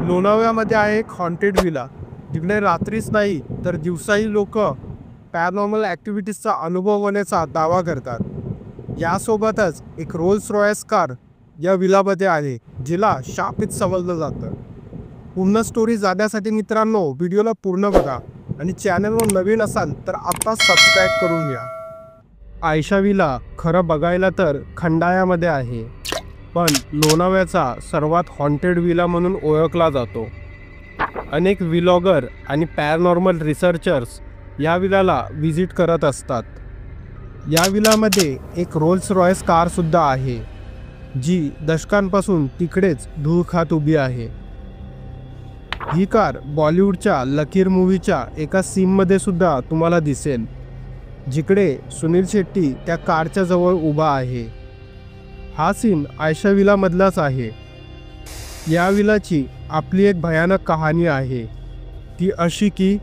लोणावळ्यामध्ये आहे एक हॉन्टेड विला, जिकडे रात्रीच नाही तर दिवसाही लोक पॅरानॉर्मल ॲक्टिव्हिटीजचा अनुभव होण्याचा दावा करतात। यासोबतच एक रोल्स रॉयस कार या विलामध्ये आहे, जिला शापित समजलं जातं। पूर्ण स्टोरी जाण्यासाठी मित्रांनो व्हिडिओला पूर्ण बघा आणि चॅनलवर नवीन असाल तर आत्ताच सबस्क्राईब करून घ्या। आयशा विला खरं बघायला तर खंडाळ्यामध्ये आहे, पण लोणावळ्याचा सर्वात हॉन्टेड विला म्हणून ओळखला जातो। अनेक व्लॉगर आणि पॅरानॉर्मल रिसर्चर्स या विलाला व्हिजिट करत असतात। या विलामध्ये एक रोल्स रॉयस कारसुद्धा आहे, जी दशकांपासून तिकडेच धूळ खात उभी आहे। ही कार बॉलिवूडच्या लकीर मूव्हीच्या एका सीनमध्ये सुद्धा तुम्हाला दिसेल, जिकडे सुनील शेट्टी त्या कारच्या जवळ उभा आहे। हा सीन आयशा विलामधलाच आहे। या विलाची आपली एक भयानक कहाणी आहे। ती अशी की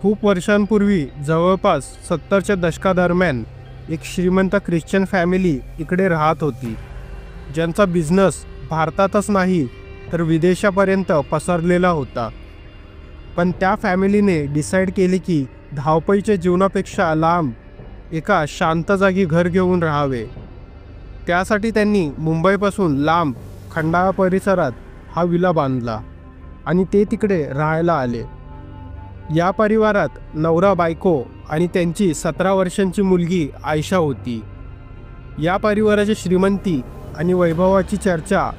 खूप वर्षांपूर्वी जवळपास 70च्या दशकादरम्यान एक श्रीमंत ख्रिश्चन फॅमिली इकडे राहत होती, ज्यांचा बिझनेस भारतातच नाही तर विदेशापर्यंत पसरलेला होता। पण त्या फॅमिलीने डिसाईड केले की धावपळीच्या जीवनापेक्षा लांब एका शांत जागी घर घेऊन राहावे। त्यासाठी त्यांनी मुंबईपासून लांब खंडाळा परिसरात हा विला बांधला आणि ते तिकडे राहायला आले। या परिवारात नवरा बायको आणि त्यांची 17 वर्षांची मुलगी आयशा होती। या परिवाराची श्रीमंती आणि वैभवाची चर्चा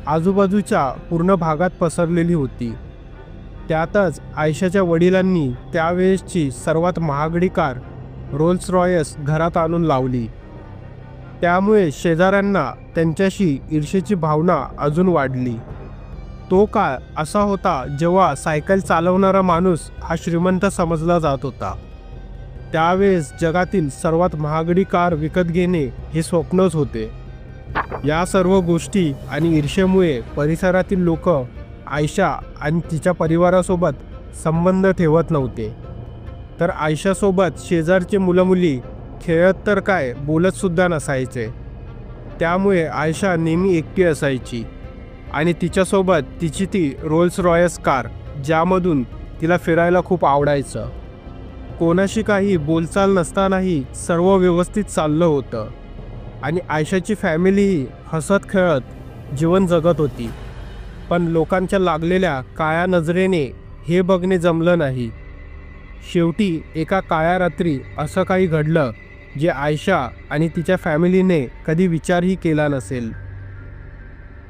आजूबाजूच्या पूर्ण भागात पसरलेली होती। त्यातच आयशाच्या वडिलांनी त्यावेळेसची सर्वात महागडी कार रोल्स रॉयस घरात आणून लावली। त्यामुळे शेजाऱ्यांना त्यांच्याशी ईर्ष्येची भावना अजून वाढली। तो काळ असा होता जेव्हा सायकल चालवणारा माणूस हा श्रीमंत समजला जात होता। त्यावेळेस जगातील सर्वात महागडी कार विकत घेणे हे स्वप्नच होते। या सर्व गोष्टी आणि ईर्ष्येमुळे परिसरातील लोक आयशा आणि तिच्या परिवारासोबत संबंध ठेवत नव्हते, तर आयशासोबत शेजारचे मुलं-मुली खेळत तर काय बोलतसुद्धा नसायचे। त्यामुळे आयशा नेहमी एकटी असायची आणि तिच्यासोबत तिची ती रोल्स रॉयस कार, ज्यामधून तिला फिरायला खूप आवडायचं। कोणाशी काही बोलचाल नसतानाही सर्व व्यवस्थित चाललं होतं आणि आयशाची फॅमिलीही हसत खेळत जीवन जगत होती। पण लोकांच्या लागलेल्या काळ्या नजरेने हे बघणे जमलं नाही। शेवटी एका काळ्या रात्री असं काही घडलं जे आयशा आणि तिच्या फॅमिलीने कधी विचारही केला नसेल।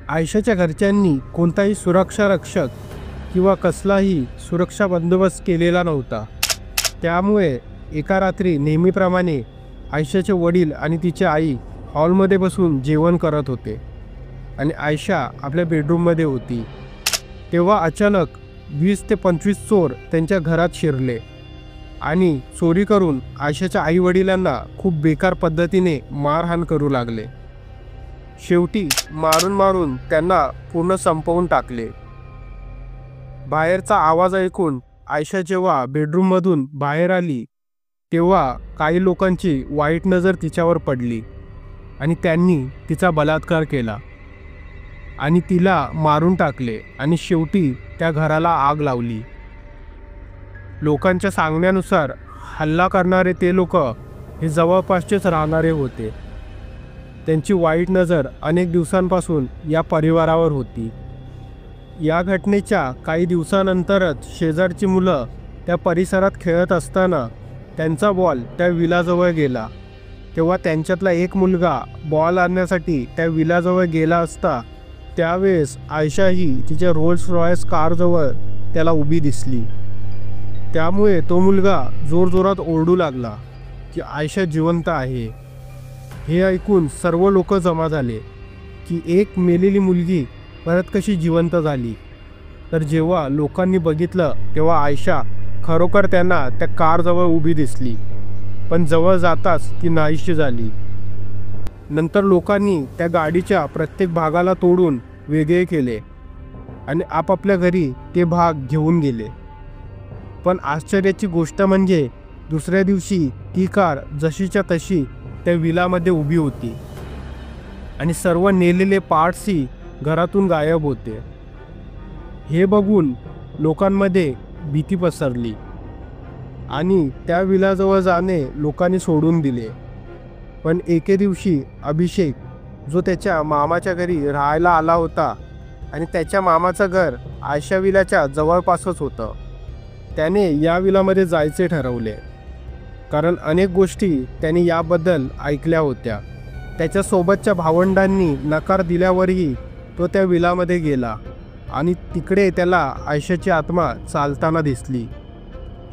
आयशाच्या घरच्यांनी कोणताही सुरक्षा रक्षक किंवा कसलाही सुरक्षा बंदोबस्त केलेला नव्हता। त्यामुळे एका रात्री नेहमीप्रमाणे आयशाचे वडील आणि तिची आई हॉलमध्ये बसून जेवण करत होते आणि आयशा आपल्या बेडरूममध्ये होती। तेव्हा अचानक 20 ते 25 चोर त्यांच्या घरात शिरले आणि चोरी करून आयशाच्या आईवडिलांना खूप बेकार पद्धतीने मारहाण करू लागले। शेवटी मारून मारून त्यांना पूर्ण संपवून टाकले। बाहेरचा आवाज ऐकून आयशा जेव्हा बेडरूममधून बाहेर आली, तेव्हा काही लोकांची वाईट नजर तिच्यावर पडली आणि त्यांनी तिचा बलात्कार केला आणि तिला मारून टाकले आणि शेवटी त्या घराला आग लावली। लोकांच्या सांगण्यानुसार हल्ला करणारे ते लोक हे जवळपासचेच राहणारे होते। त्यांची वाईट नजर अनेक दिवसांपासून या परिवारावर होती। या घटनेच्या काही दिवसानंतरच शेजारची मुलं त्या परिसरात खेळत असताना त्यांचा बॉल त्या विलाजवळ गेला। तेव्हा त्यांच्यातला एक मुलगा बॉल आणण्यासाठी त्या विलाजवळ गेला असता त्यावेळेस आयशाही तिच्या रोल्स रॉयस कारजवळ त्याला उभी दिसली। त्यामुळे तो मुलगा जोरजोरात ओरडू लागला की आयशा जिवंत आहे। हे ऐकून सर्व लोक जमा झाले की एक मेलेली मुलगी परत कशी जिवंत झाली। तर जेव्हा लोकांनी बघितलं तेव्हा आयशा खरोखर त्यांना त्या कारजवळ उभी दिसली, पण जवळ जाताच ती नाहीशी झाली। नंतर लोकांनी त्या गाडीच्या प्रत्येक भागाला तोडून वेगळे केले आणि आपापल्या घरी ते भाग घेऊन गेले। पण आश्चर्याची गोष्ट म्हणजे दुसऱ्या दिवशी ती कार जशीच्या तशी त्या विलामध्ये उभी होती आणि सर्व नेलेले पार्ट्सही घरातून गायब होते। हे बघून लोकांमध्ये भीती पसरली आणि त्या विलाजवळ जाणे लोकांनी सोडून दिले. पण एके दिवशी अभिषेक, जो त्याच्या मामाच्या घरी राहायला आला होता आणि त्याच्या मामाचं घर आयशा विलाच्या जवळपासच होतं, त्याने या विलामध्ये जायचे ठरवले. कारण अनेक गोष्टी त्याने याबद्दल ऐकल्या होत्या. त्याच्यासोबतच्या भावंडांनी नकार दिल्यावरही तो त्या विलामध्ये गेला आणि तिकडे त्याला आयशाची आत्मा चालताना दिसली.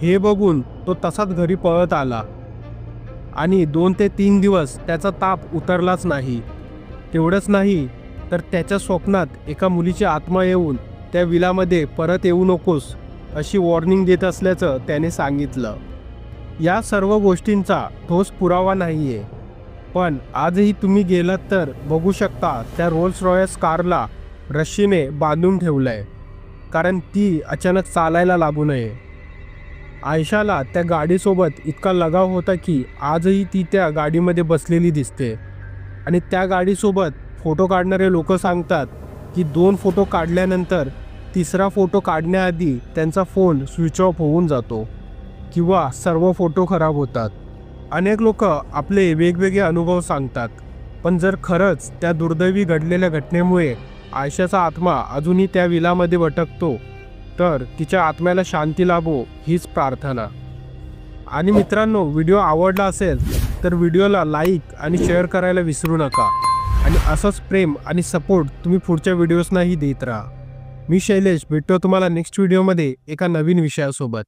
हे बघून तो तसाच घरी पळत आला आणि 2 ते 3 दिवस त्याचा ताप उतरलाच नाही. तेवढंच नाही तर त्याच्या स्वप्नात एका मुलीची आत्मा येऊन त्या विलामध्ये परत येऊ नकोस अशी वॉर्निंग देत असल्याचं त्याने सांगितलं. या सर्व गोष्टींचा ठोस पुरावा नाही आहे, पण आजही तुम्ही गेलात तर बघू शकता त्या रोल्स रॉयस कारला रश्शीने बांधून ठेवलं आहे, कारण ती अचानक चालायला लागू नये. आयशाला त्या गाडीसोबत इतका लगाव होता की आजही ती त्या गाडीमध्ये बसलेली दिसते. आणि त्या गाडीसोबत फोटो काढणारे लोक सांगतात की 2 फोटो काढल्यानंतर 3रा फोटो काढण्याआधी त्यांचा फोन स्विच ऑफ होऊन जातो किंवा सर्व फोटो खराब होतात. अनेक लोक आपले वेगवेगळे अनुभव सांगतात, पण जर खरंच त्या दुर्दैवी घडलेल्या घटनेमुळे आयशाचा आत्मा अजूनही त्या विलामध्ये भटकतो तर तिच्या आत्म्याला शांती लाभो हीच प्रार्थना. आणि मित्रांनो, व्हिडिओ आवडला असेल तर व्हिडिओला लाईक आणि शेअर करायला विसरू नका. आणि असंच प्रेम आणि सपोर्ट तुम्ही पुढच्या व्हिडिओजनाही देत राहा. मी शैलेश, भेटतो तुम्हाला नेक्स्ट व्हिडिओमध्ये एका नवीन विषयासोबत.